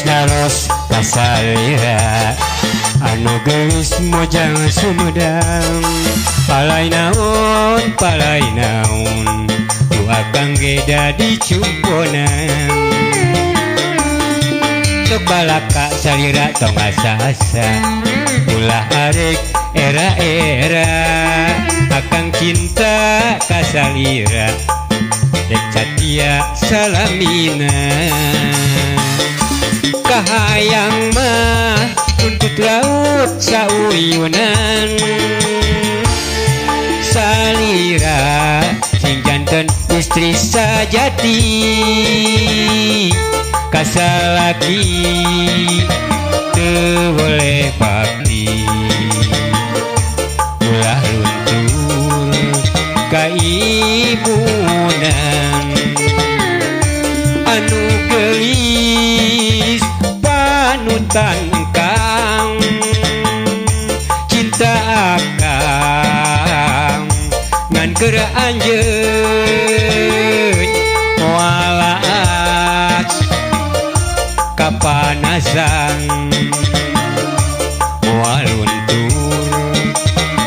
Naros kasalira anu geus mojang sumedang palai naon tu akang ge dadi cumponan sok balaka salira tong asa-asa ulah arek era-era akang cinta kasalira dek catia salamina kahayang mah runtut laut sauyunan salira sing janten istri sajati kasalaki teu boleh bakti ulah luntur kaibunan anu gelis panutan kang cinta akang ngan keur anjeun moalas kapanasan moal luntur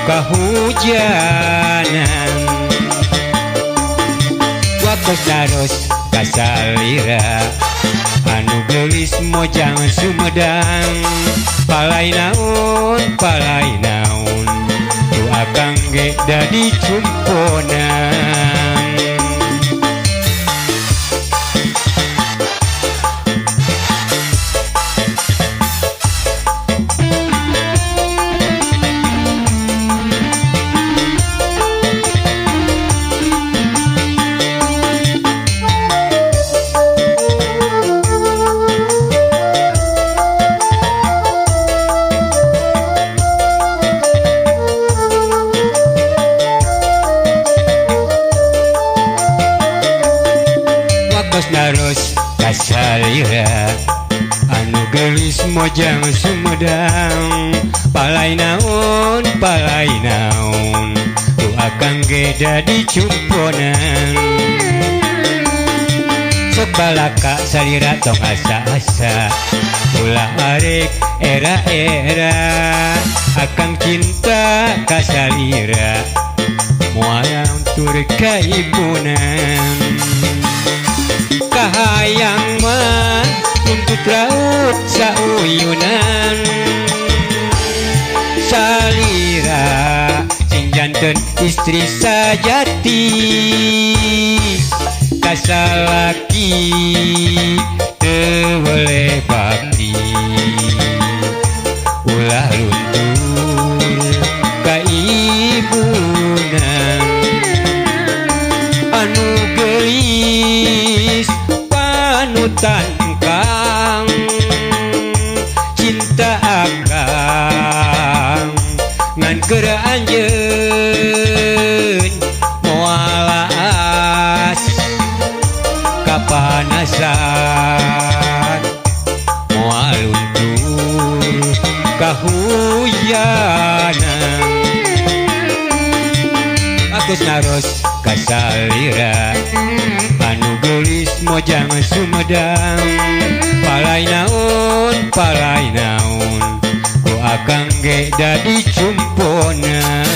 kahujanan waktu saros kasalira anu gelis mojang sumedang palai naon tu akang ge dadi cumponan naros kasalira anu gelis mojang sumedang palai naon tu akang ge dadi cumponan sok balaka salira tong asa-asa ulah arek era-era akang cinta kasalira moal tur kaibunan kahayang mah runtut laut sauyunan salira sing janten istri sajati kasalaki teu boleh bakti ulah luntur kaibunan anu gelis panutan kang cinta akang ngan keur anjeun moalas kapanasan moal luntur kahujanan bagus naros kasalira anu gelis mojang sumedang palai naon ku akang ge dadi cumponan